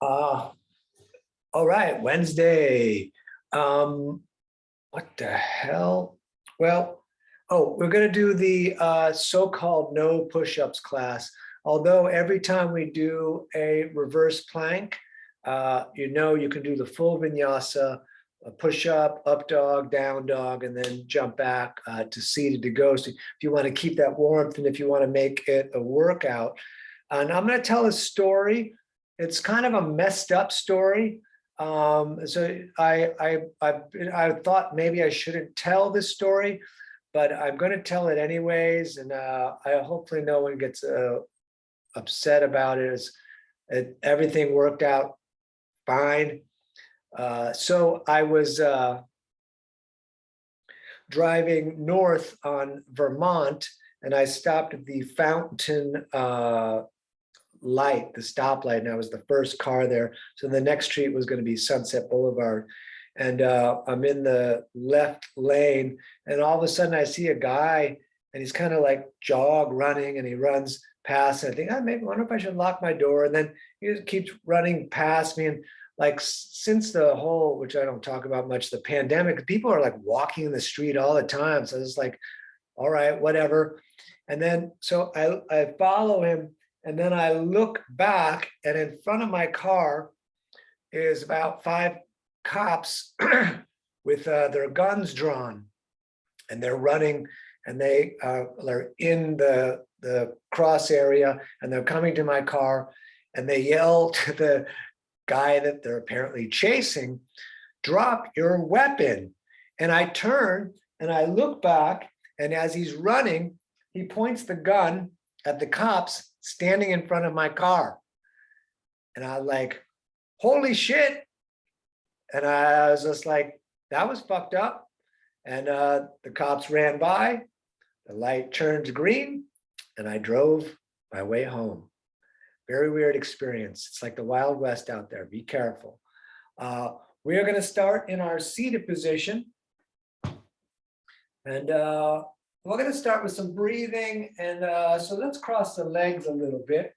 Uh, all right, Wednesday. What the hell? Well, oh, we're gonna do the so-called no push-ups class. Although every time we do a reverse plank, you can do the full vinyasa, a push-up, up dog, down dog, and then jump back to seated to ghost. If you want to keep that warmth and if you want to make it a workout. And I'm going to tell a story. It's kind of a messed up story. So I thought maybe I shouldn't tell this story, but I'm going to tell it anyways, and I hopefully no one gets upset about it. Everything worked out fine. So I was driving north on Vermont, and I stopped at the Fountain light, the stoplight, and I was the first car there. So the next street was going to be Sunset Boulevard. And I'm in the left lane, and all of a sudden I see a guy, and he's kind of like jog running, and he runs past, and I think, maybe I wonder if I should lock my door. And then he just keeps running past me. And like since the whole, which I don't talk about much, the pandemic, people are like walking in the street all the time. So it's like, all right, whatever. And then so I follow him, and then I look back, and in front of my car is about 5 cops with their guns drawn, and they're running, and they're in the cross area, and they're coming to my car, and they yell to the guy that they're apparently chasing, "Drop your weapon." And I turn and I look back, and as he's running, he points the gun at the cops standing in front of my car. And I like, holy shit. And I was just like, that was fucked up. And the cops ran by, the light turned green, and I drove my way home. Very weird experience. It's like the Wild West out there. Be careful. We are going to start in our seated position. And we're going to start with some breathing. And so let's cross the legs a little bit.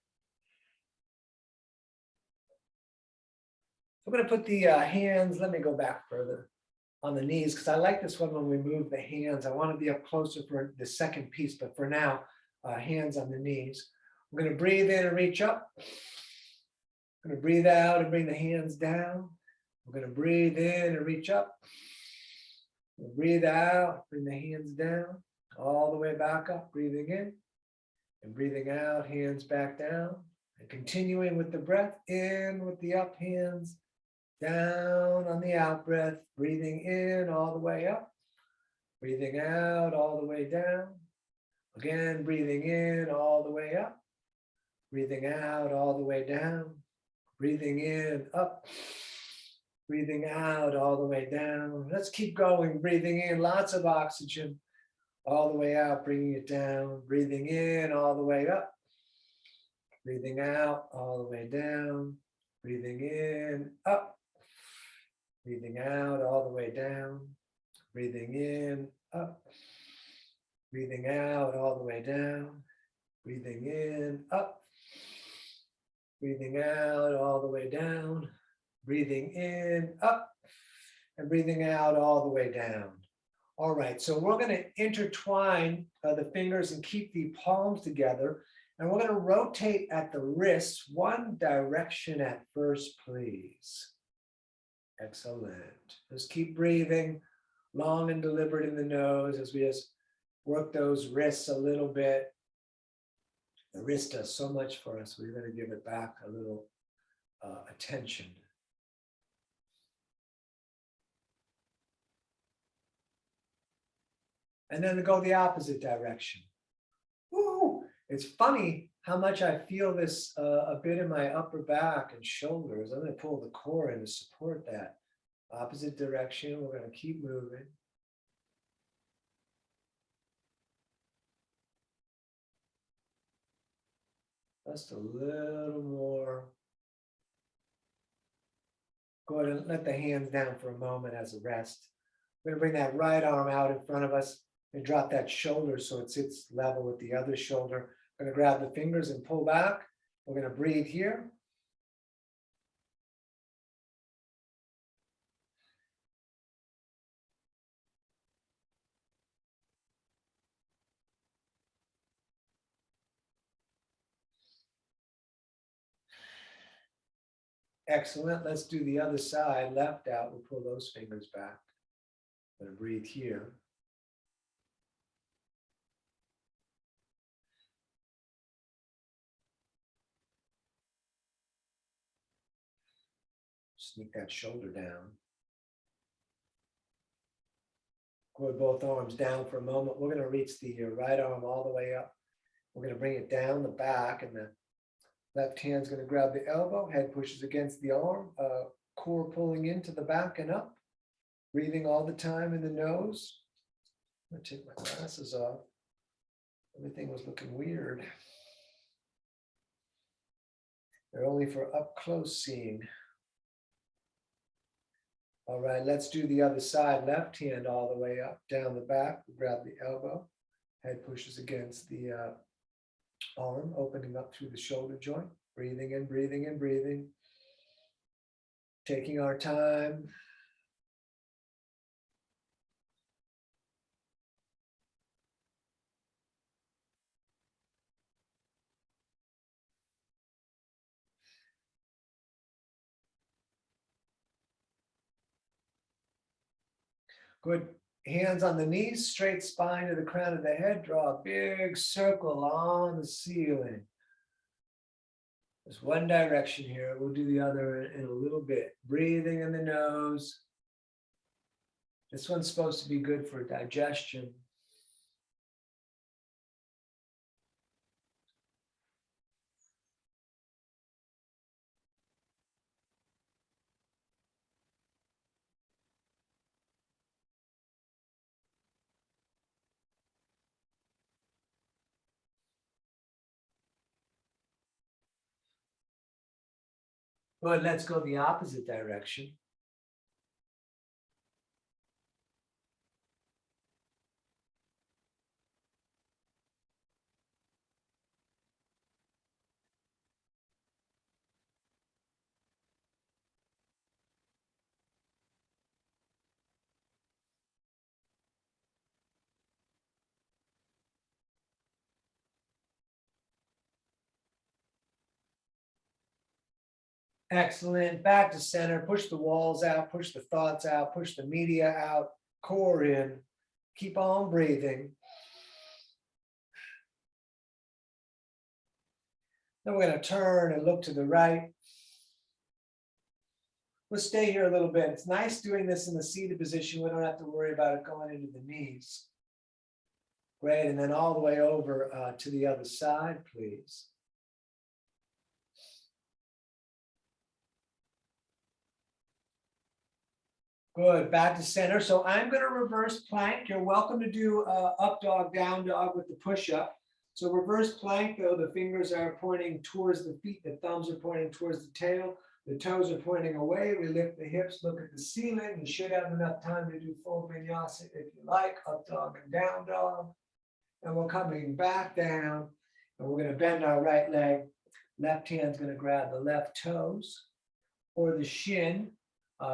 I'm going to put the hands, let me go back further, on the knees, because I like this one when we move the hands. I want to be up closer for the second piece, but for now, hands on the knees. I'm going to breathe in and reach up. I'm going to breathe out and bring the hands down. I'm going to breathe in and reach up. Breathe out, bring the hands down, all the way back up, breathing in and breathing out, hands back down, and continuing with the breath in with the up hands, down on the out breath, breathing in all the way up, breathing out all the way down, again, breathing in all the way up, breathing out all the way down, breathing in, up, breathing out all the way down. Let's keep going, breathing in, lots of oxygen, all the way out, bringing it down, breathing in all the way up, breathing out all the way down, breathing in, up, breathing out all the way down, breathing in, up, breathing out all the way down, breathing in, up, breathing out all the way down, breathing in, up, and breathing out all the way down. All right, so we're going to intertwine the fingers and keep the palms together. And we're going to rotate at the wrists one direction at first, please. Excellent. Just keep breathing long and deliberate in the nose as we just work those wrists a little bit. The wrist does so much for us. We're going to give it back a little attention. And then to go the opposite direction. Woo! It's funny how much I feel this a bit in my upper back and shoulders. I'm going to pull the core in to support that. Opposite direction, we're going to keep moving. Just a little more. Go ahead and let the hands down for a moment as a rest. We're going to bring that right arm out in front of us and drop that shoulder so it sits level with the other shoulder. We're going to grab the fingers and pull back. We're going to breathe here. Excellent. Let's do the other side. Left out. We'll pull those fingers back. Gonna breathe here. Sneak that shoulder down. Good, both arms down for a moment. We're gonna reach the right arm all the way up. We're gonna bring it down the back, and the left hand's gonna grab the elbow, head pushes against the arm, core pulling into the back and up. Breathing all the time in the nose. I'm gonna take my glasses off. Everything was looking weird. They're only for up close seeing. All right, let's do the other side. Left hand all the way up, down the back. We grab the elbow. Head pushes against the arm, opening up through the shoulder joint. Breathing in, breathing in, breathing. Taking our time. Good. Hands on the knees, straight spine to the crown of the head. Draw a big circle on the ceiling. There's one direction here. We'll do the other in a little bit. Breathing in the nose. This one's supposed to be good for digestion. Good, let's go the opposite direction. Excellent. Back to center. Push the walls out, push the thoughts out, push the media out, core in. Keep on breathing. Then we're going to turn and look to the right. We'll stay here a little bit. It's nice doing this in the seated position. We don't have to worry about it going into the knees. Great. And then all the way over to the other side, please. Good, back to center. So I'm going to reverse plank. You're welcome to do up dog, down dog with the push-up. So reverse plank, though, the fingers are pointing towards the feet, the thumbs are pointing towards the tail, the toes are pointing away. We lift the hips, look at the ceiling. You should have enough time to do full vinyasa if you like, up dog and down dog. And we're coming back down, and we're going to bend our right leg. Left hand's going to grab the left toes or the shin,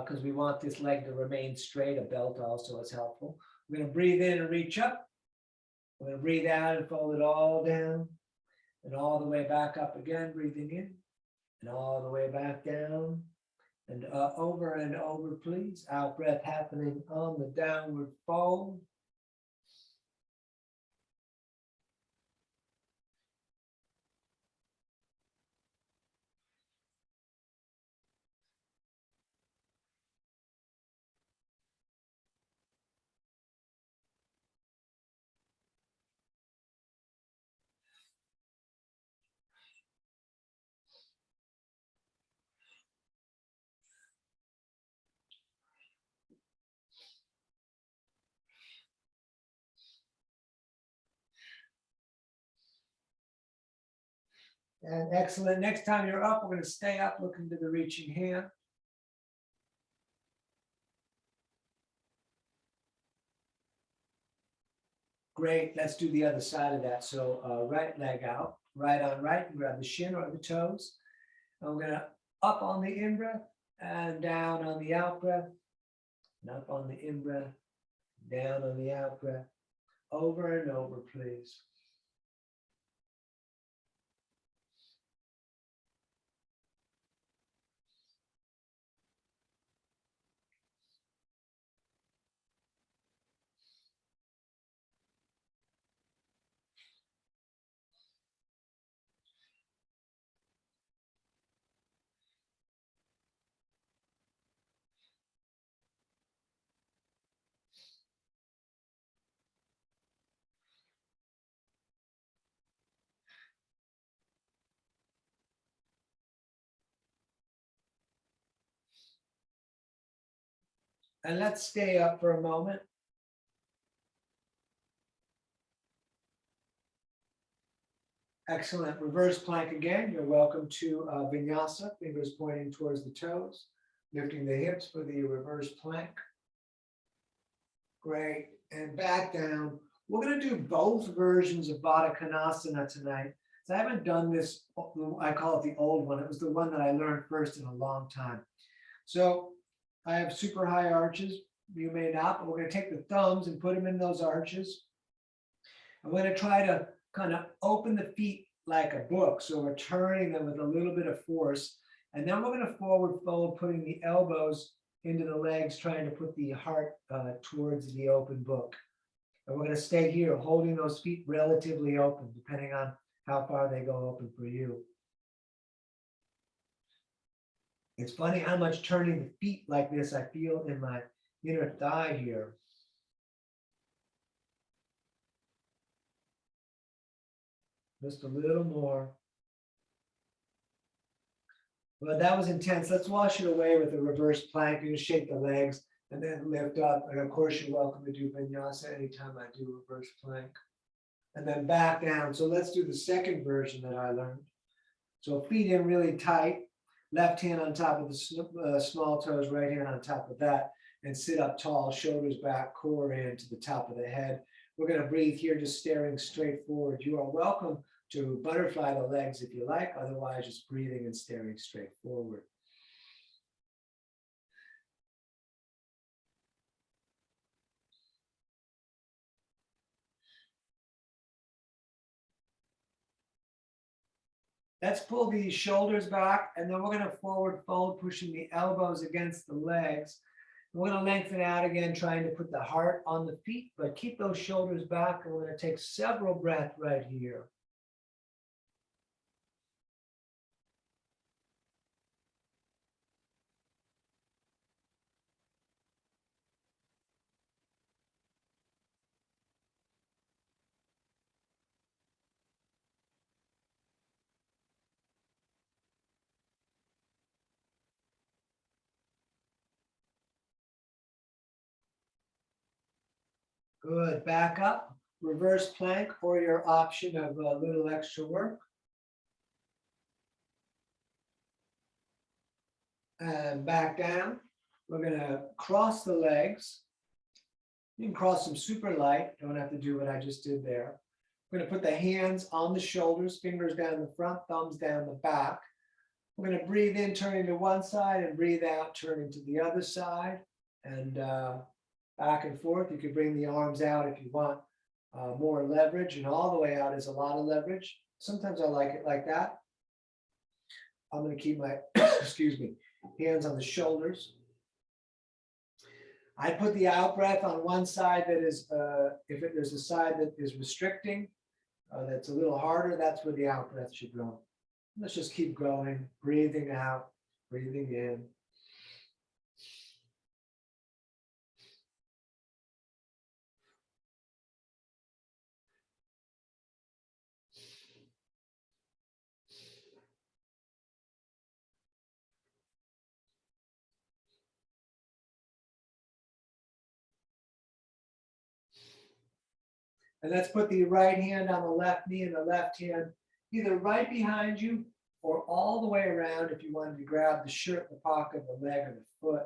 because we want this leg to remain straight. A belt also is helpful. We're going to breathe in and reach up. We're going to breathe out and fold it all down and all the way back up again, breathing in and all the way back down and over and over, please. Out breath happening on the downward fold. And excellent. Next time you're up, we're going to stay up looking to the reaching hand. Great. Let's do the other side of that. So right leg out, right on right, grab the shin or the toes. And we're going to up on the in-breath and down on the out-breath. And up on the in-breath, down on the out-breath. Over and over, please. And let's stay up for a moment. Excellent. Reverse plank again. You're welcome to Vinyasa, fingers pointing towards the toes, lifting the hips for the reverse plank. Great. And back down. We're going to do both versions of Badakanasana tonight. So I haven't done this, I call it the old one. It was the one that I learned first in a long time. So I have super high arches. You may not, but we're going to take the thumbs and put them in those arches. I'm going to try to kind of open the feet like a book. So we're turning them with a little bit of force. And then we're going to forward fold, putting the elbows into the legs, trying to put the heart towards the open book. And we're going to stay here, holding those feet relatively open, depending on how far they go open for you. It's funny how much turning the feet like this I feel in my inner thigh here. Just a little more. Well, that was intense. Let's wash it away with a reverse plank. You shake the legs and then lift up. And of course, you're welcome to do Vinyasa anytime I do reverse plank. And then back down. So let's do the second version that I learned. So feet in really tight. Left hand on top of the small toes, right hand on top of that. And sit up tall, shoulders back, core in to the top of the head. We're going to breathe here, just staring straight forward. You are welcome to butterfly the legs if you like, otherwise just breathing and staring straight forward. Let's pull the shoulders back, and then we're going to forward fold, pushing the elbows against the legs. We're going to lengthen out again, trying to put the heart on the feet, but keep those shoulders back, and we're going to take several breaths right here. Good. Back up, reverse plank, or your option of a little extra work. And back down. We're going to cross the legs. You can cross them super light. Don't have to do what I just did there. We're going to put the hands on the shoulders, fingers down the front, thumbs down the back. We're going to breathe in, turning to one side, and breathe out, turning to the other side. And back and forth. You can bring the arms out if you want more leverage, and all the way out is a lot of leverage. Sometimes I like it like that. I'm going to keep my, excuse me, hands on the shoulders. I put the out breath on one side that is, there's a side that is restricting, that's a little harder, that's where the out breath should go. Let's just keep going, breathing out, breathing in. And let's put the right hand on the left knee and the left hand either right behind you or all the way around if you wanted to grab the shirt, the pocket, the leg, or the foot.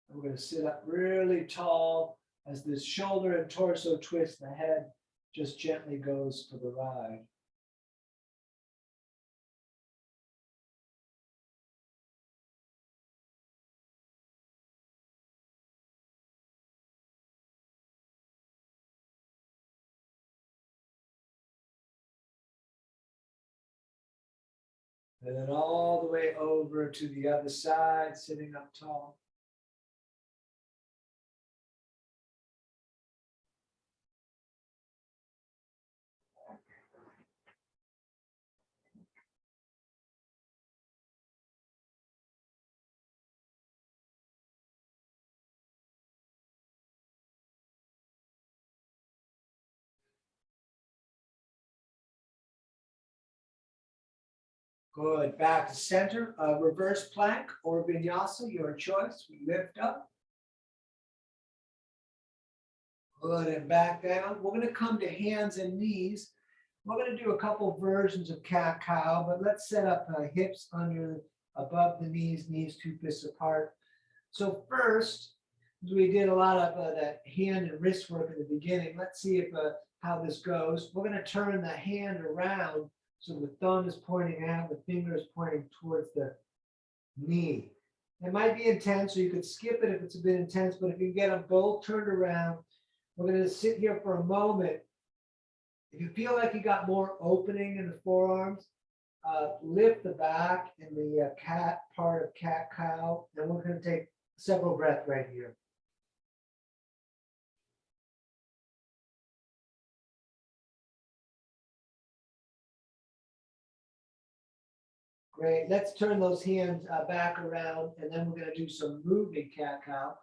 And we're going to sit up really tall as the shoulder and torso twist, the head just gently goes for the ride. And then all the way over to the other side, sitting up tall. Good. Back to center. Reverse plank or vinyasa, your choice. We lift up. Good, and back down. We're gonna come to hands and knees. We're gonna do a couple versions of cat-cow, but let's set up hips under, above the knees, knees 2 fists apart. So first, we did a lot of that hand and wrist work in the beginning. Let's see if how this goes. We're gonna turn the hand around so the thumb is pointing out, the finger is pointing towards the knee. It might be intense, so you could skip it if it's a bit intense, but if you get them both turned around, we're going to sit here for a moment. If you feel like you got more opening in the forearms, lift the back in the cat part of cat-cow, and we're going to take several breaths right here. Great. Let's turn those hands back around, and then we're going to do some moving cat-cow.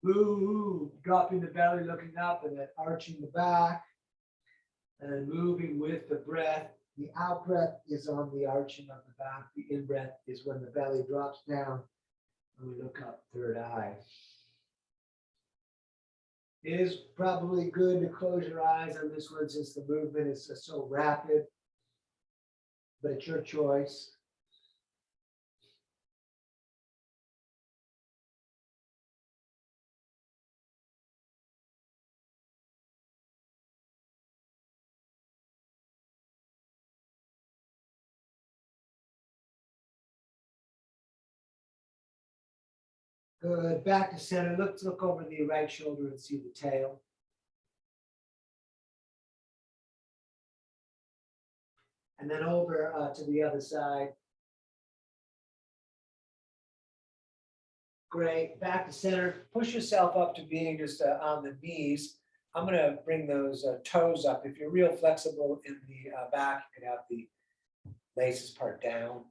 Ooh, dropping the belly, looking up, and then arching the back, and then moving with the breath. The out breath is on the arching of the back. The in breath is when the belly drops down, and we look up, third eye. It is probably good to close your eyes on this one since the movement is so rapid, but it's your choice. Good. Back to center. Let's look over the right shoulder and see the tail. And then over to the other side. Great. Back to center. Push yourself up to being just on the knees. I'm going to bring those toes up. If you're real flexible in the back, you can have the laces part down.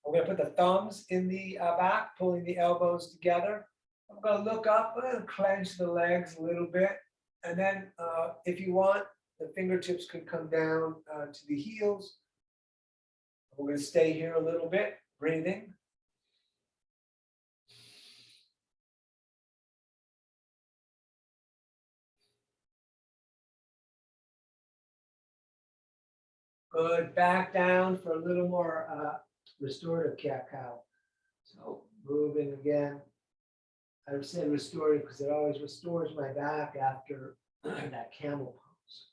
I'm going to put the thumbs in the back, pulling the elbows together. I'm going to look up and clench the legs a little bit. And then if you want, the fingertips could come down to the heels. We're going to stay here a little bit, breathing. Good. Back down for a little more restorative cat-cow. So moving again. I said restorative because it always restores my back after that camel pose.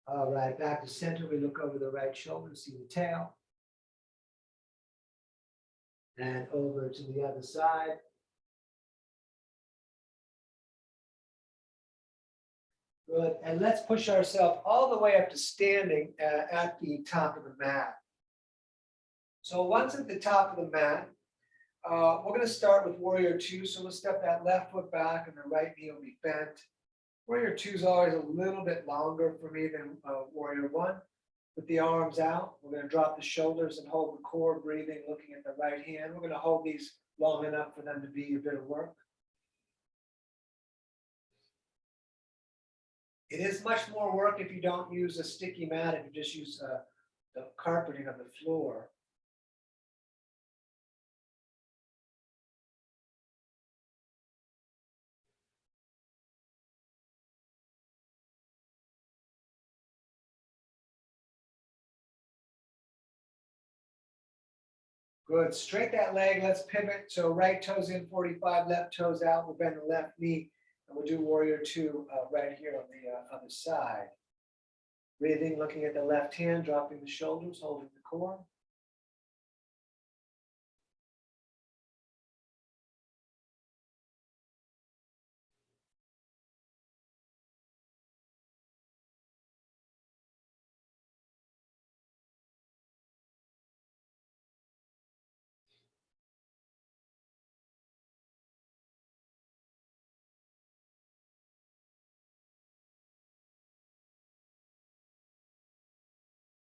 All right, back to center. We look over the right shoulder, see the tail. And over to the other side. Good. And let's push ourselves all the way up to standing at the top of the mat. So once at the top of the mat, we're going to start with warrior 2. So we'll step that left foot back and the right knee will be bent. Warrior 2 is always a little bit longer for me than warrior 1. With the arms out, we're going to drop the shoulders and hold the core, breathing, looking at the right hand. We're going to hold these long enough for them to be a bit of work. It is much more work if you don't use a sticky mat, if you just use the carpeting of the floor. Good. Straight that leg. Let's pivot. So right toes in 45, left toes out. We'll bend the left knee. And we'll do warrior 2 right here on the other side. Breathing, looking at the left hand, dropping the shoulders, holding the core.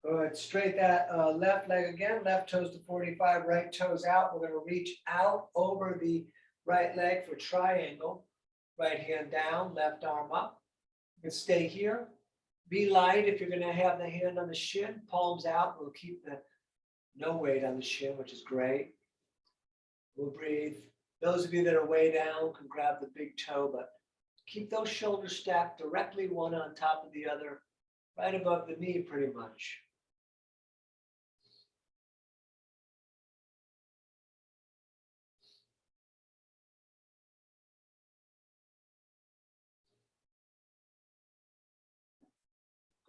Good. Straight that left leg again, left toes to 45, right toes out. We're going to reach out over the right leg for triangle. Right hand down, left arm up. You can stay here. Be light if you're going to have the hand on the shin, palms out. We'll keep the no weight on the shin, which is great. We'll breathe. Those of you that are way down can grab the big toe, but keep those shoulders stacked directly one on top of the other, right above the knee pretty much.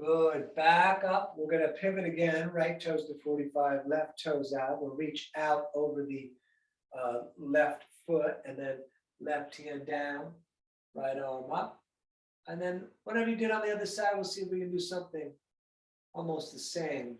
Good. Back up. We're going to pivot again. Right toes to 45, left toes out. We'll reach out over the left foot and then left hand down, right arm up. And then whatever you did on the other side, we'll see if we can do something almost the same.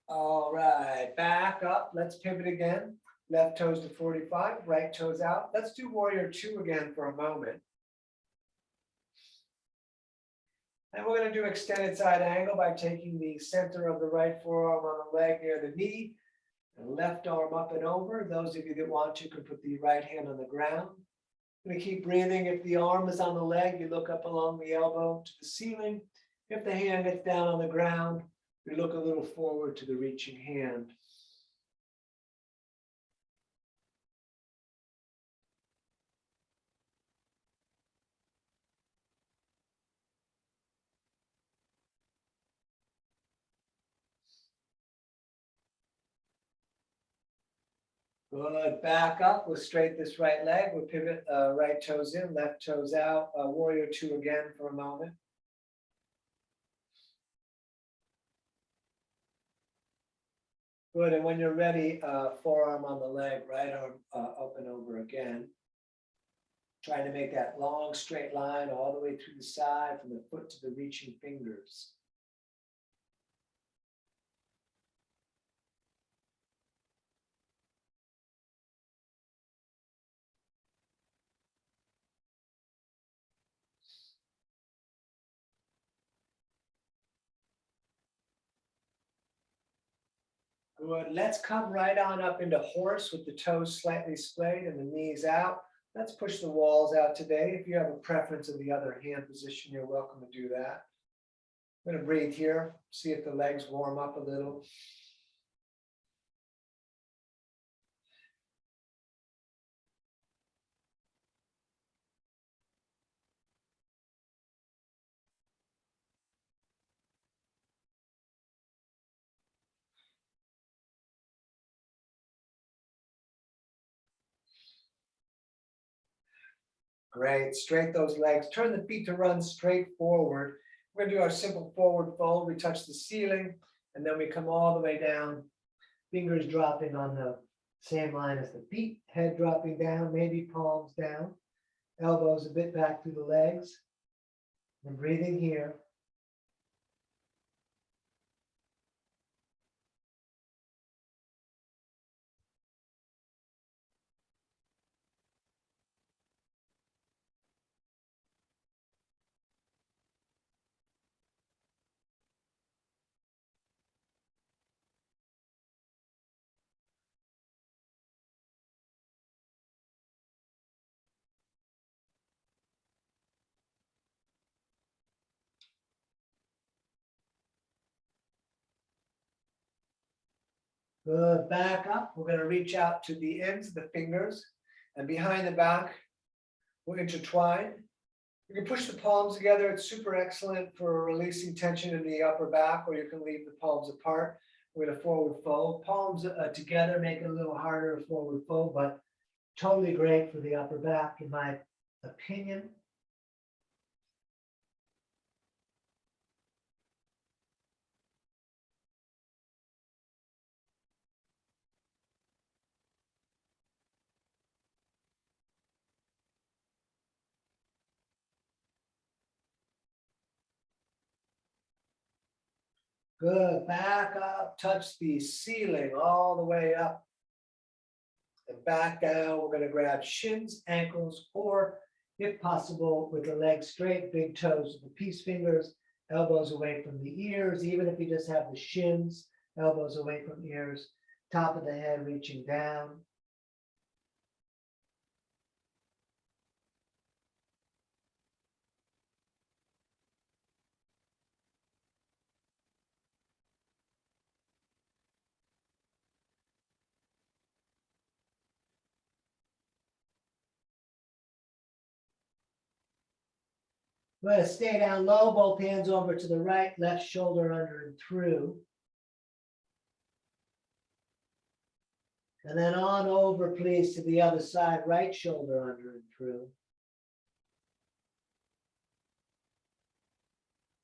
All right, back up. Let's pivot again. Left toes to 45, right toes out. Let's do warrior two again for a moment. And we're going to do extended side angle by taking the center of the right forearm on the leg near the knee and left arm up and over. Those of you that want to can put the right hand on the ground. I'm going to keep breathing. If the arm is on the leg, you look up along the elbow to the ceiling. If the hand gets down on the ground, we look a little forward to the reaching hand. Good. Back up. We'll straighten this right leg. We'll pivot right toes in, left toes out. Warrior two again for a moment. Good. And when you're ready, forearm on the leg, right arm up and over again. Trying to make that long straight line all the way through the side from the foot to the reaching fingers. Good. Let's come right on up into horse with the toes slightly splayed and the knees out. Let's push the walls out today. If you have a preference of the other hand position, you're welcome to do that. I'm going to breathe here, see if the legs warm up a little. Great. Straight those legs. Turn the feet to run straight forward. We're going to do our simple forward fold. We touch the ceiling, and then we come all the way down. Fingers dropping on the same line as the feet. Head dropping down, maybe palms down. Elbows a bit back through the legs. And breathing here. Good. Back up. We're going to reach out to the ends of the fingers and behind the back. We'll intertwine. You can push the palms together. It's super excellent for releasing tension in the upper back, or you can leave the palms apart. We're going to forward fold. Palms together make it a little harder to forward fold, but totally great for the upper back, in my opinion. Good, back up, touch the ceiling all the way up. And back down, we're gonna grab shins, ankles, or if possible, with the legs straight, big toes with the peace fingers, elbows away from the ears, even if you just have the shins, elbows away from ears, top of the head reaching down. We're going to stay down low, both hands over to the right, left shoulder under and through. And then on over, please, to the other side, right shoulder under and through.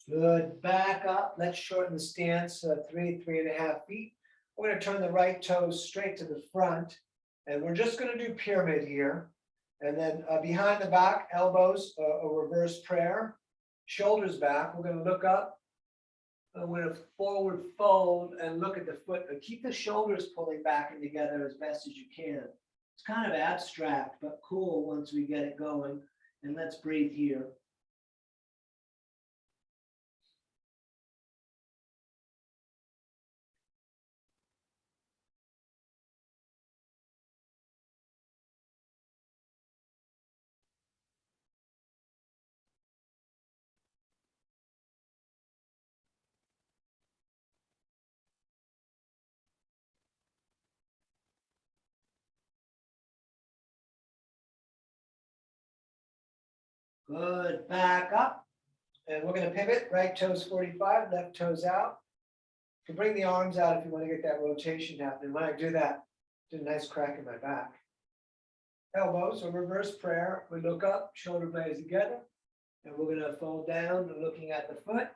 Good, back up. Let's shorten the stance, 3.5 feet. We're going to turn the right toes straight to the front. And we're just going to do pyramid here. And then behind the back, elbows, a reverse prayer. Shoulders back. We're going to look up. I'm going to forward fold and look at the foot. But keep the shoulders pulling back and together as best as you can. It's kind of abstract, but cool once we get it going. And let's breathe here. Good, back up. And we're going to pivot, right toes 45, left toes out. You can bring the arms out if you want to get that rotation happening. When I do that, do a nice crack in my back. Elbows, a reverse prayer. We look up, shoulder blades together. And we're going to fold down, looking at the foot.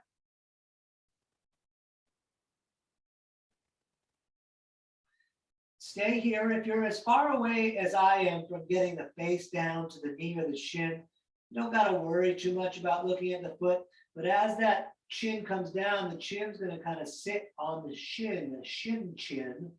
Stay here. If you're as far away as I am from getting the face down to the knee or the shin, you don't got to worry too much about looking at the foot. But as that chin comes down, the chin's going to kind of sit on the shin chin.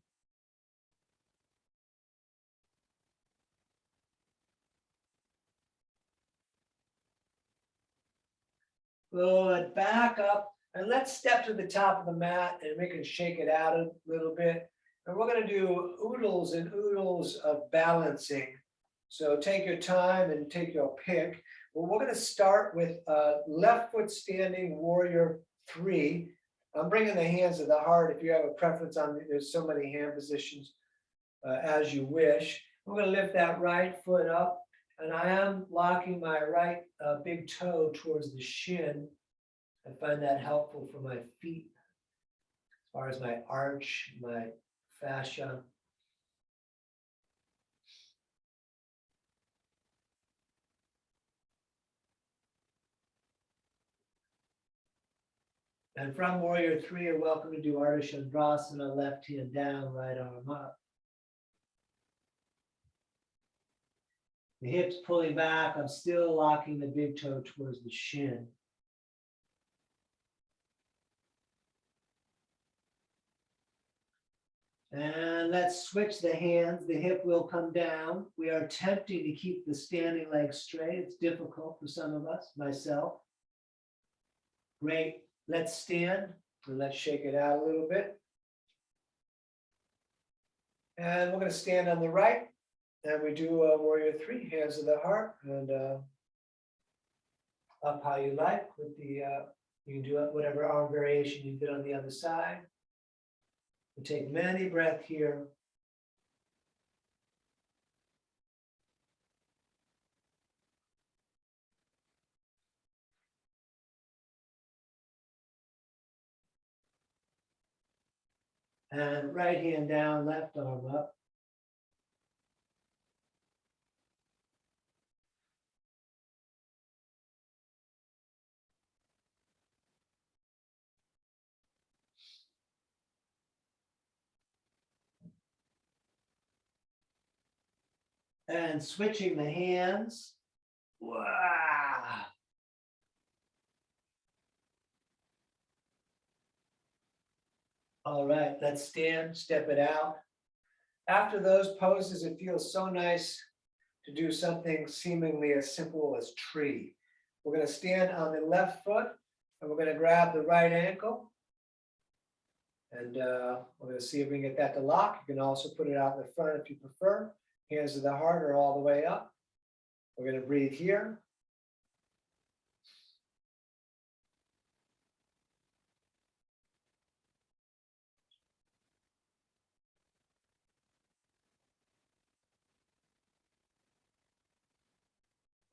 Good, back up. And let's step to the top of the mat and we can shake it out a little bit. And we're going to do oodles and oodles of balancing. So take your time and take your pick. Well, we're going to start with left foot standing warrior 3. I'm bringing the hands to the heart. If you have a preference on, there's so many hand positions as you wish. We're going to lift that right foot up. And I am locking my right big toe towards the shin. I find that helpful for my feet, as far as my arch, my fascia. And from warrior 3, you're welcome to do Ardha Chandrasana, left hand down, right arm up. The hips pulling back. I'm still locking the big toe towards the shin. And let's switch the hands. The hip will come down. We are attempting to keep the standing leg straight. It's difficult for some of us, myself. Great. Let's stand and let's shake it out a little bit. And we're going to stand on the right. And we do warrior 3, hands to the heart, and up how you like with the, you can do whatever arm variation you did on the other side. We take many breaths here. And right hand down, left arm up. And switching the hands. Wow. All right, let's stand, step it out. After those poses, it feels so nice to do something seemingly as simple as tree. We're going to stand on the left foot and we're going to grab the right ankle. And we're going to see if we can get that to lock. You can also put it out in the front if you prefer. Hands to the heart or all the way up. We're going to breathe here.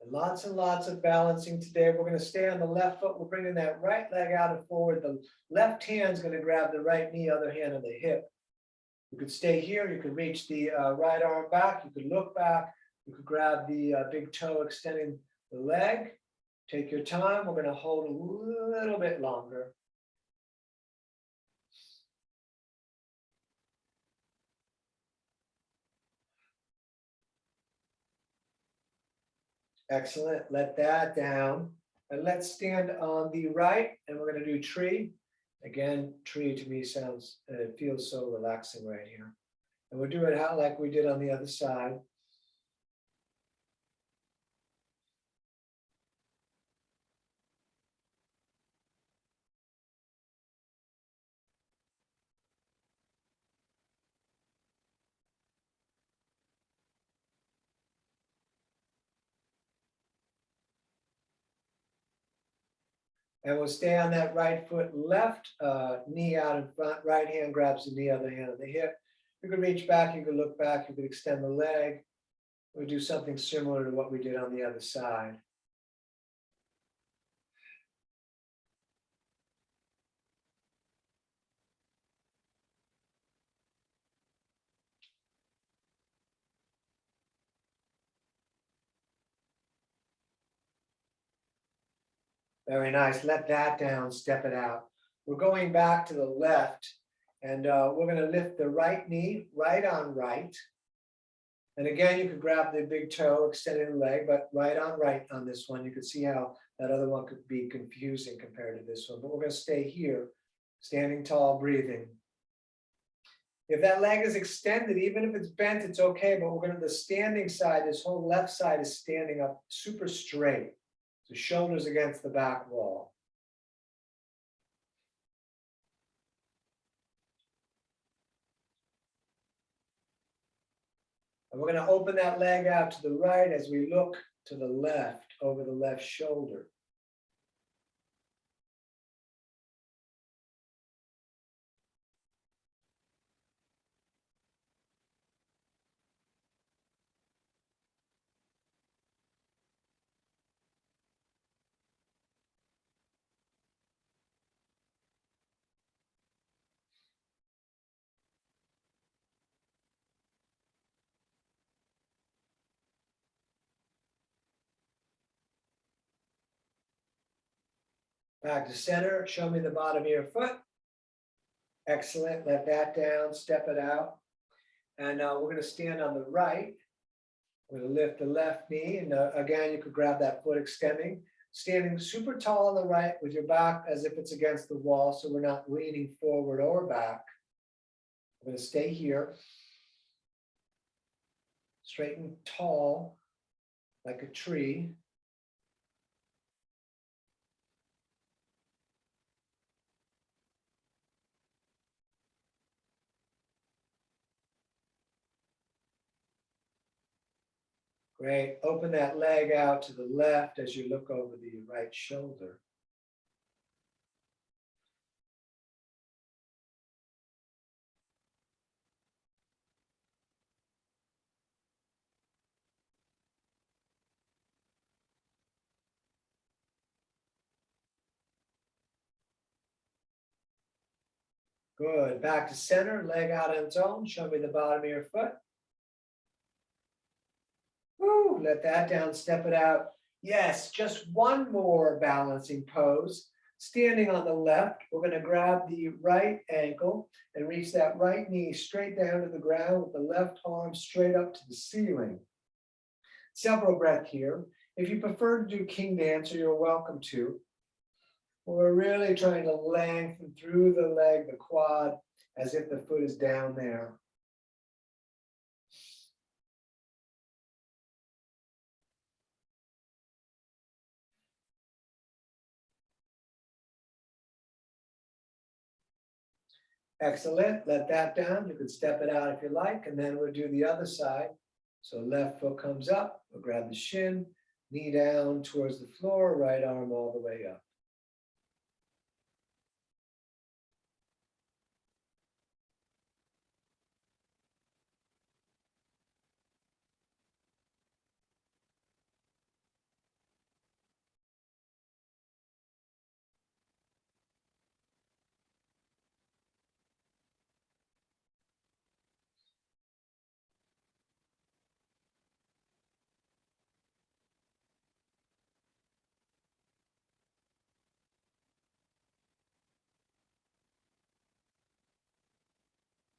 And lots of balancing today. We're going to stay on the left foot. We're bringing that right leg out and forward. The left hand's going to grab the right knee, other hand on the hip. You could stay here. You could reach the right arm back. You could look back. You could grab the big toe extending the leg. Take your time. We're going to hold a little bit longer. Excellent. Let that down. And let's stand on the right. And we're going to do tree. Again, tree to me sounds, it feels so relaxing right here. And we'll do it out like we did on the other side. And we'll stay on that right foot, left knee out in front, right hand grabs the knee, other hand on the hip. You can reach back, you can look back, you can extend the leg. We'll do something similar to what we did on the other side. Very nice. Let that down, step it out. We're going back to the left, and we're going to lift the right knee, right on right. And again, you could grab the big toe, extending the leg, but right on this one. You could see how that other one could be confusing compared to this one. But we're going to stay here, standing tall, breathing. If that leg is extended, even if it's bent, it's okay. But we're going to the standing side, this whole left side is standing up super straight. The shoulders against the back wall. And we're going to open that leg out to the right as we look to the left, over the left shoulder. Back to center, show me the bottom of your foot. Excellent, let that down, step it out. And we're going to stand on the right. We're going to lift the left knee, and again, you could grab that foot extending. Standing super tall on the right with your back as if it's against the wall, so we're not leaning forward or back. We're going to stay here. Straight and tall, like a tree. Great. Open that leg out to the left as you look over the right shoulder. Good. Back to center, leg out on its own. Show me the bottom of your foot. Woo, let that down, step it out. Yes, just one more balancing pose. Standing on the left, we're going to grab the right ankle and reach that right knee straight down to the ground with the left arm straight up to the ceiling. Several breaths here. If you prefer to do king dancer, you're welcome to. We're really trying to lengthen through the leg, the quad, as if the foot is down there. Excellent, let that down. You can step it out if you like, and then we'll do the other side. So left foot comes up, we'll grab the shin, knee down towards the floor, right arm all the way up.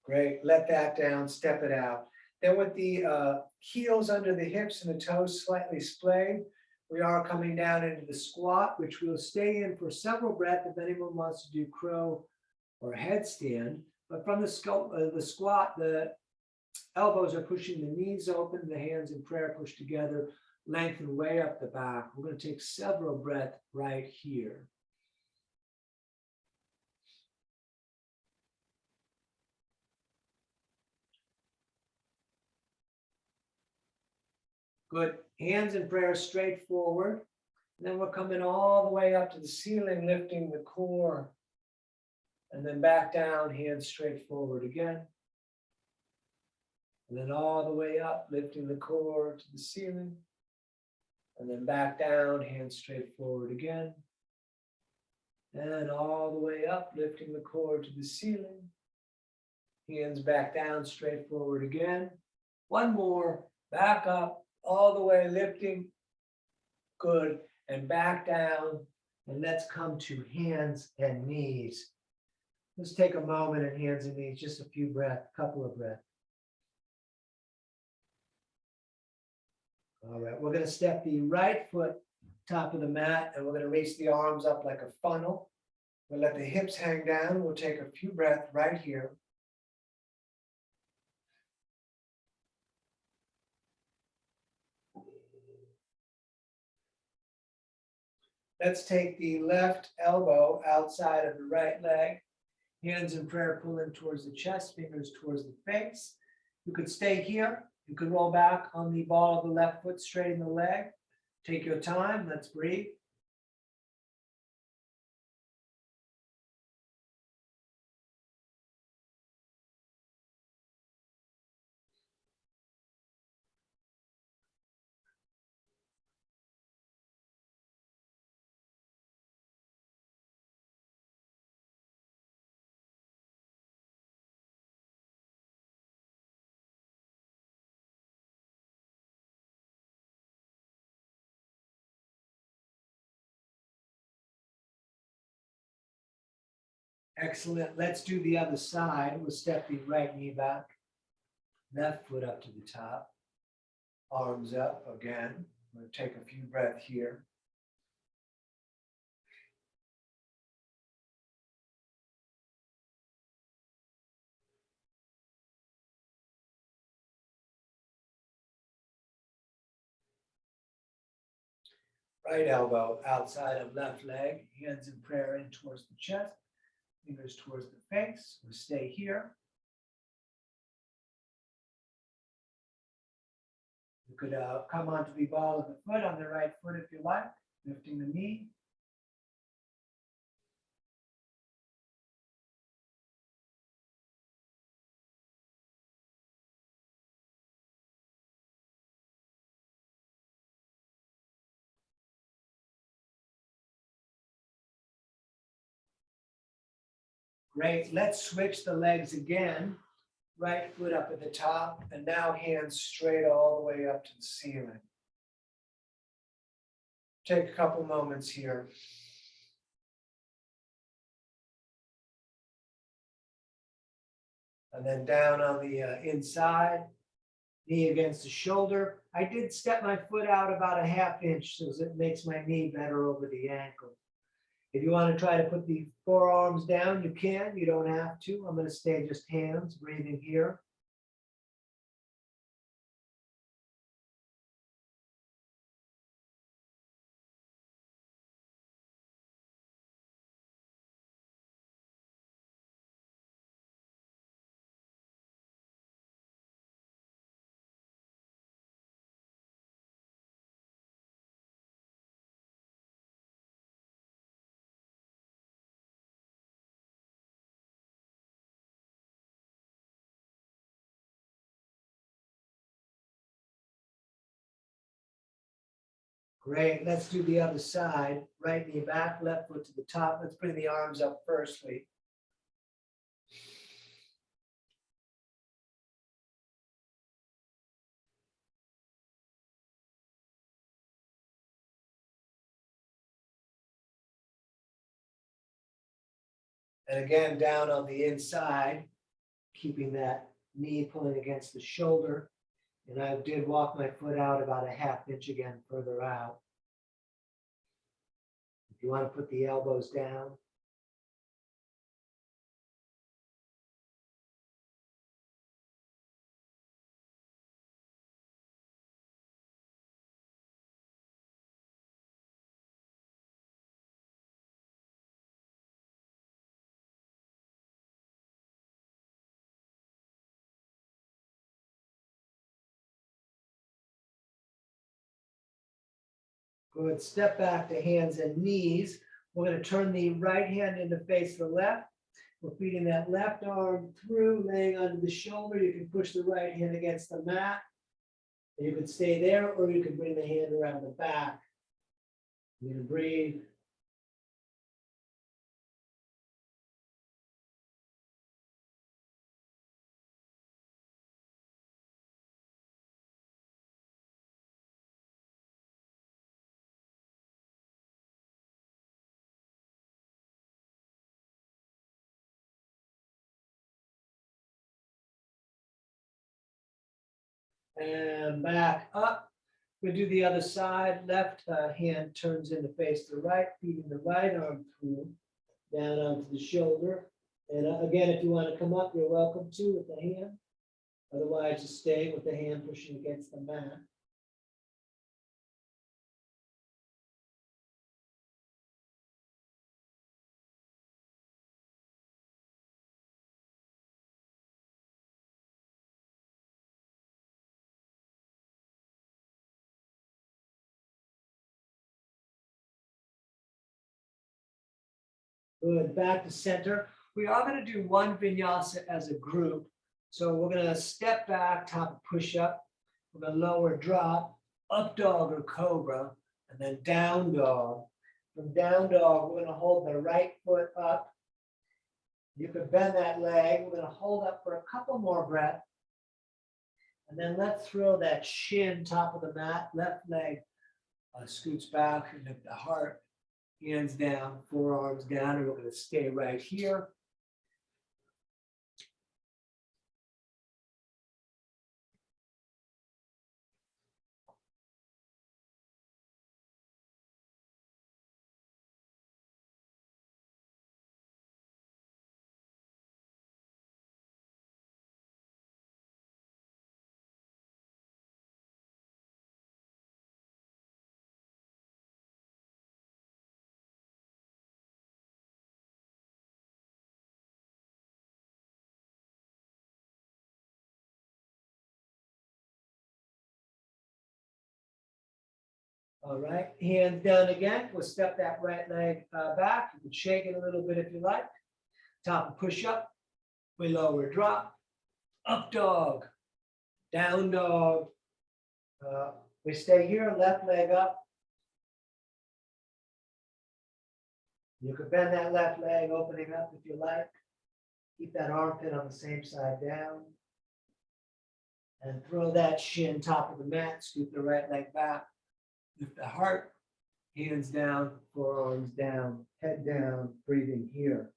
Great, let that down, step it out. Then with the heels under the hips and the toes slightly splayed, we are coming down into the squat, which we'll stay in for several breaths if anyone wants to do crow or headstand. But from the squat, the elbows are pushing the knees open, the hands in prayer push together, lengthen way up the back. We're going to take several breaths right here. Good. Hands in prayer straight forward. And then we're coming all the way up to the ceiling, lifting the core. And then back down, hands straight forward again. And then all the way up, lifting the core to the ceiling. And then back down, hands straight forward again. And all the way up, lifting the core to the ceiling. Hands back down, straight forward again. One more, back up. All the way lifting, good, and back down, and let's come to hands and knees. Let's take a moment in hands and knees, just a few breaths, couple of breaths. All right, we're gonna step the right foot top of the mat, and we're gonna raise the arms up like a funnel. We'll let the hips hang down. We'll take a few breaths right here. Let's take the left elbow outside of the right leg. Hands in prayer pulling towards the chest, fingers towards the face. You could stay here. You could roll back on the ball of the left foot, straighten the leg. Take your time. Let's breathe. Excellent. Let's do the other side. We'll step the right knee back. Left foot up to the top. Arms up again. I'm going to take a few breaths here. Right elbow outside of left leg. Hands in prayer in towards the chest. Fingers towards the face. We'll stay here. You could come onto the ball of the foot on the right foot if you like, lifting the knee. Great. Let's switch the legs again. Right foot up at the top, and now hands straight all the way up to the ceiling. Take a couple moments here. And then down on the inside, knee against the shoulder. I did step my foot out about a half inch so it makes my knee better over the ankle. If you want to try to put the forearms down, you can. You don't have to. I'm going to stay just hands, breathing here. Great. Let's do the other side. Right knee back, left foot to the top. Let's bring the arms up firstly. And again, down on the inside, keeping that knee pulling against the shoulder. And I did walk my foot out about a ½ inch again further out. If you want to put the elbows down. Good. Step back to hands and knees. We're going to turn the right hand into face the left. We're feeding that left arm through, laying under the shoulder. You can push the right hand against the mat. You could stay there, or you can bring the hand around the back. You're going to breathe. And back up. We do the other side. Left hand turns in to face the right, feeding the right arm through, down onto the shoulder. And again, if you want to come up, you're welcome to with the hand. Otherwise, just stay with the hand pushing against the mat. Good. Back to center. We are going to do one vinyasa as a group. So we're going to step back, top push up. We're going to lower drop, up dog or cobra, and then down dog. From down dog, we're going to hold the right foot up. You can bend that leg. We're going to hold up for a couple more breaths. And then let's throw that shin top of the mat. Left leg scoots back and lift the heart. Hands down, forearms down, and we're going to stay right here. All right, hands down again. We'll step that right leg back. You can shake it a little bit if you like. Top and push up. We lower drop. Up dog. Down dog. We stay here, left leg up. You can bend that left leg, opening up if you like. Keep that armpit on the same side down. And throw that shin top of the mat. Scoop the right leg back. Lift the heart, hands down, forearms down, head down, breathing here.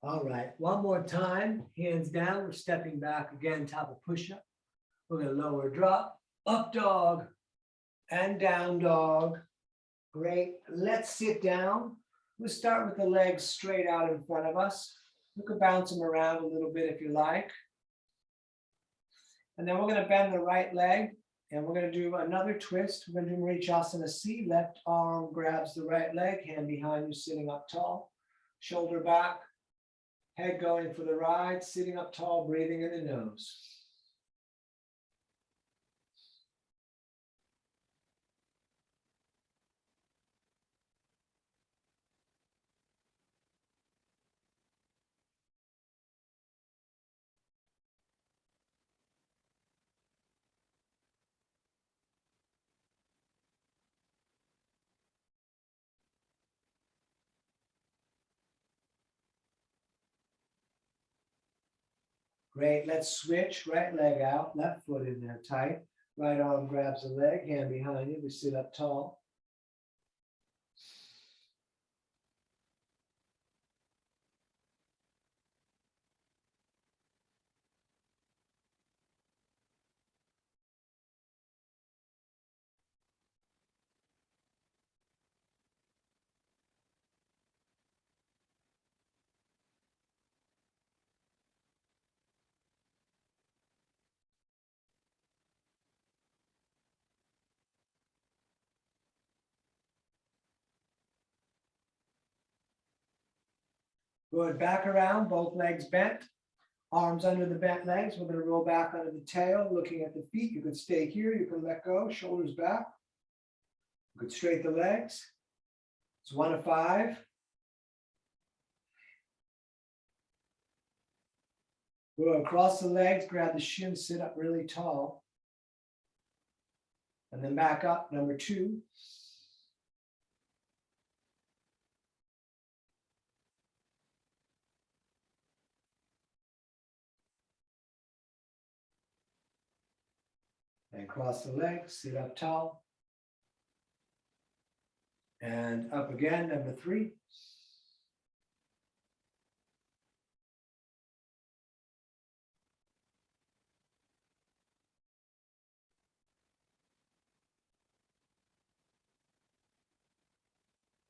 All right, one more time, hands down, we're stepping back again, top of push-up. We're gonna lower drop, up dog, and down dog. Great, let's sit down. We'll start with the legs straight out in front of us. You can bounce them around a little bit if you like. And then we're gonna bend the right leg, and we're gonna do another twist. We're gonna do Vinyasa C, left arm grabs the right leg, hand behind you, sitting up tall, shoulder back, head going for the ride, sitting up tall, breathing in the nose. Great, let's switch, right leg out, left foot in there tight. Right arm grabs the leg, hand behind you, we sit up tall. Good, back around, both legs bent. Arms under the bent legs. We're going to roll back under the tail, looking at the feet. You can stay here. You can let go, shoulders back. You can straighten the legs. It's 1 to 5. Good, cross the legs, grab the shins, sit up really tall. And then back up, number 2. And cross the legs, sit up tall. And up again, number 3.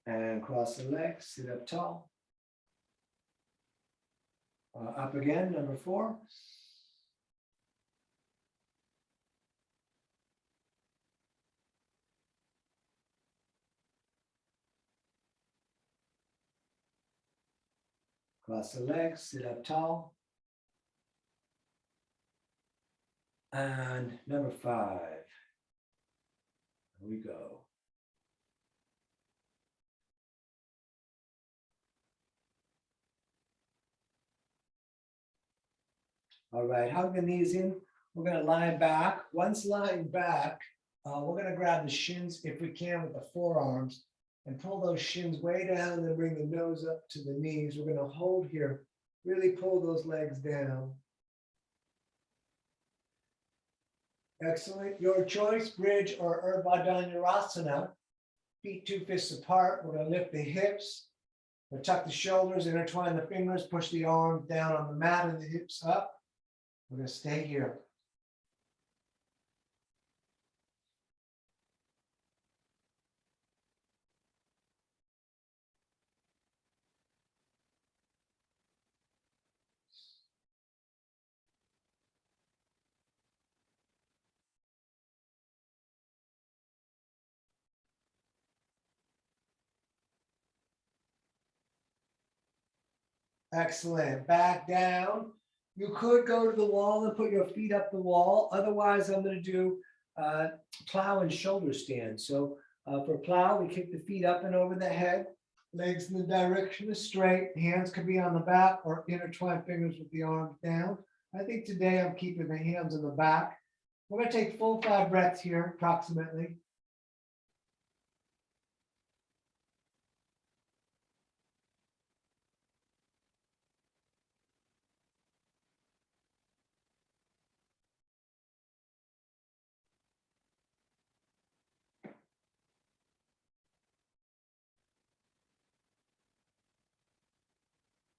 And cross the legs, sit up tall. Up again, number 4. Cross the legs, sit up tall. And number 5. Here we go. All right, hug the knees in. We're going to lie back. Once lying back, we're going to grab the shins, if we can, with the forearms and pull those shins way down and then bring the nose up to the knees. We're going to hold here, really pull those legs down. Excellent. Your choice, bridge or Badakanasana. Feet 2 fists apart. We're going to lift the hips. We'll tuck the shoulders, intertwine the fingers, push the arms down on the mat and the hips up. We're going to stay here. Excellent. Back down. You could go to the wall and put your feet up the wall. Otherwise, I'm going to do plow and shoulder stand. So for plow, we kick the feet up and over the head, legs in the direction of straight. Hands could be on the back or intertwine fingers with the arms down. I think today I'm keeping the hands on the back. We're going to take full 5 breaths here, approximately.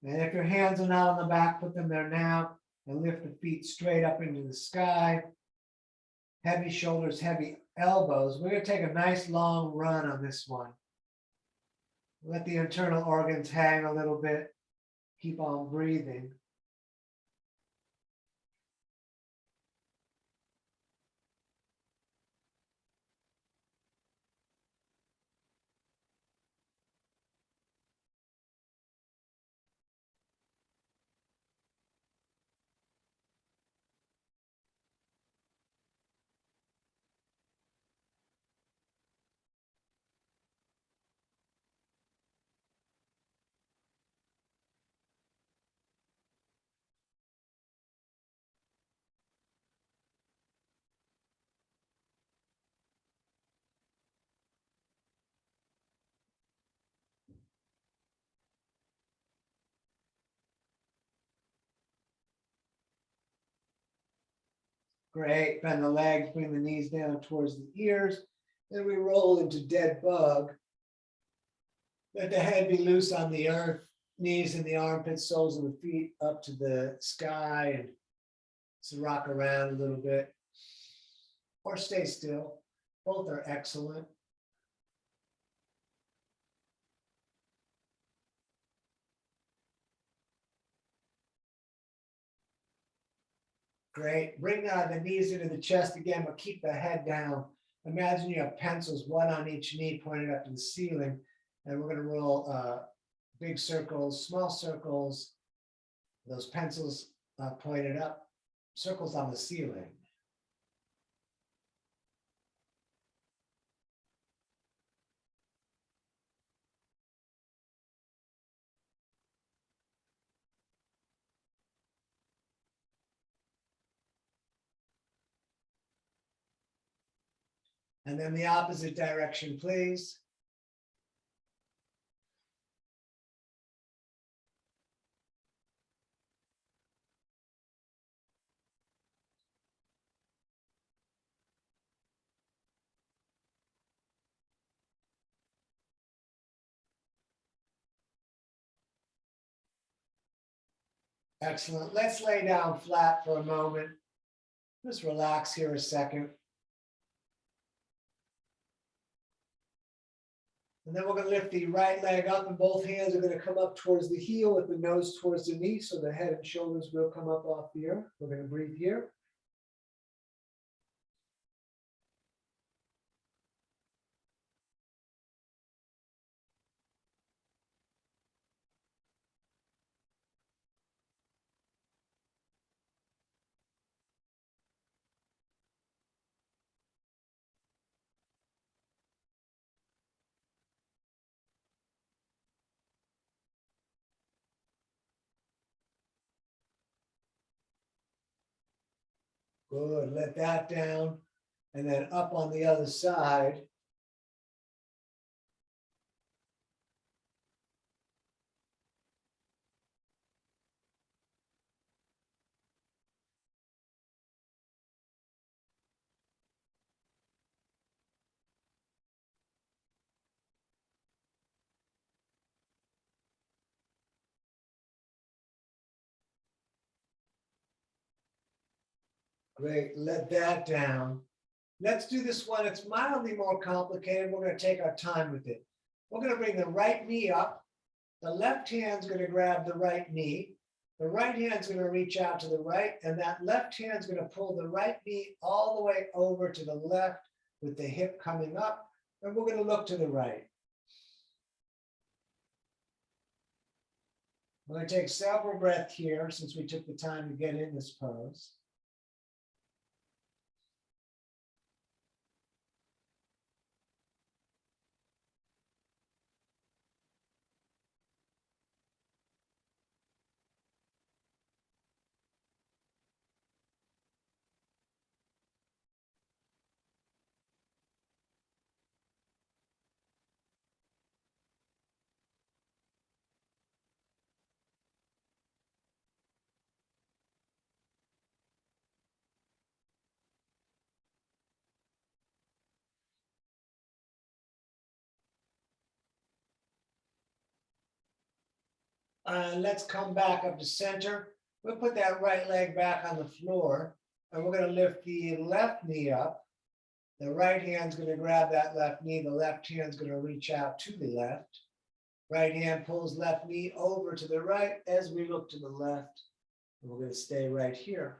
And if your hands are not on the back, put them there now and lift the feet straight up into the sky. Heavy shoulders, heavy elbows. We're going to take a nice long run on this one. Let the internal organs hang a little bit. Keep on breathing. Great. Bend the legs, bring the knees down towards the ears. Then we roll into dead bug. Let the head be loose on the earth, knees in the armpits, soles of the feet up to the sky, and so rock around a little bit or stay still. Both are excellent. Great. Bring the knees into the chest again, but keep the head down. Imagine you have pencils, one on each knee pointed up to the ceiling. And we're going to roll big circles, small circles, those pencils pointed up, circles on the ceiling. And then the opposite direction, please. Excellent. Let's lay down flat for a moment. Just relax here a second. And then we're going to lift the right leg up, and both hands are going to come up towards the heel with the nose towards the knee, so the head and shoulders will come up off the earth. We're going to breathe here. Good. Let that down. And then up on the other side. Great. Let that down. Let's do this one. It's mildly more complicated. We're going to take our time with it. We're going to bring the right knee up. The left hand's going to grab the right knee. The right hand's going to reach out to the right, and that left hand's going to pull the right knee all the way over to the left with the hip coming up, and we're going to look to the right. We're going to take several breaths here since we took the time to get in this pose. Let's come back up to center. We'll put that right leg back on the floor, and we're going to lift the left knee up. The right hand's going to grab that left knee. The left hand's going to reach out to the left. Right hand pulls left knee over to the right as we look to the left. And we're going to stay right here.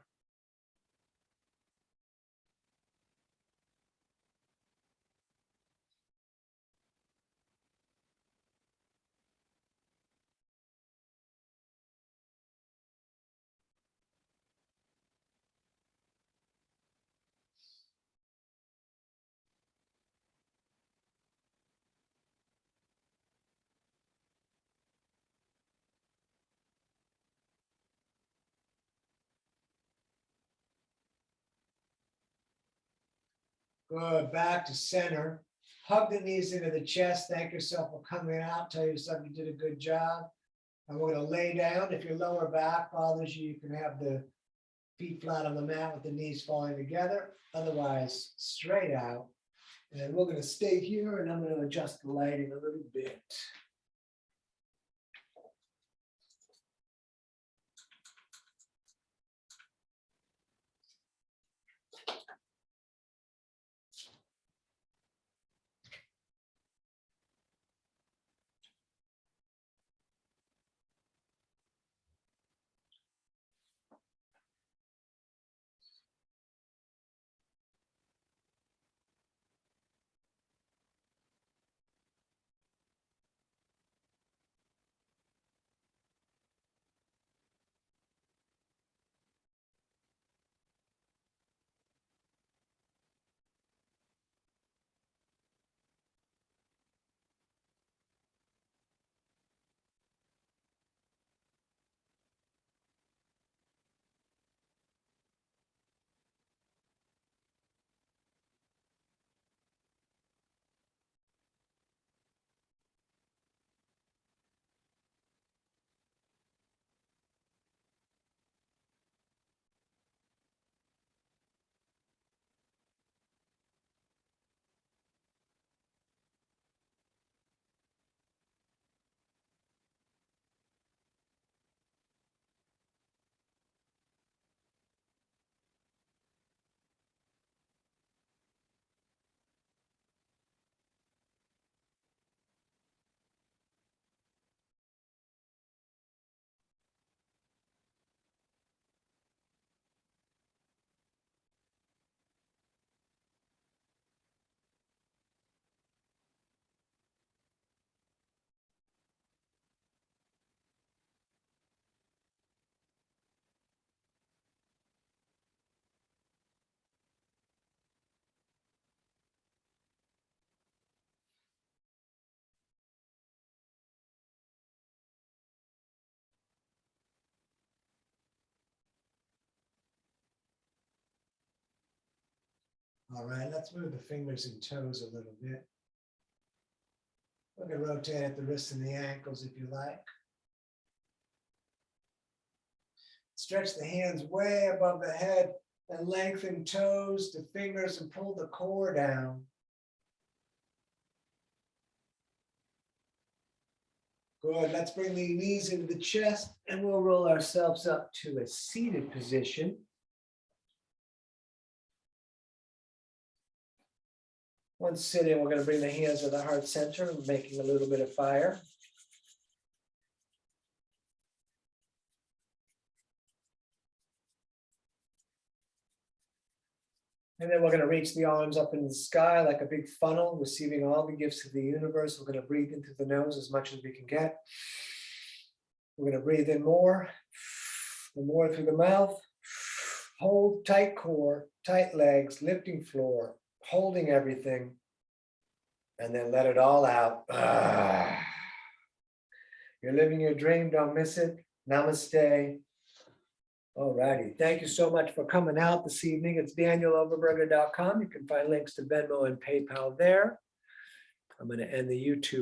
Good, back to center. Hug the knees into the chest. Thank yourself for coming out. Tell yourself you did a good job. And we're going to lay down. If your lower back bothers you, you can have the feet flat on the mat with the knees falling together. Otherwise, straight out. And we're going to stay here, and I'm going to adjust the lighting a little bit. All right, let's move the fingers and toes a little bit. We can rotate at the wrists and the ankles if you like. Stretch the hands way above the head and lengthen toes to fingers and pull the core down. Good, let's bring the knees into the chest and we'll roll ourselves up to a seated position. Once sitting, we're going to bring the hands to the heart center and making a little bit of fire. And then we're going to reach the arms up in the sky like a big funnel, receiving all the gifts of the universe. We're going to breathe in through the nose as much as we can get. We're going to breathe in more, and more through the mouth. Hold tight core, tight legs, lifting floor, holding everything. And then let it all out. You're living your dream. Don't miss it. Namaste. All righty. Thank you so much for coming out this evening. It's danieloverberger.com. You can find links to Venmo and PayPal there. I'm going to end the YouTube.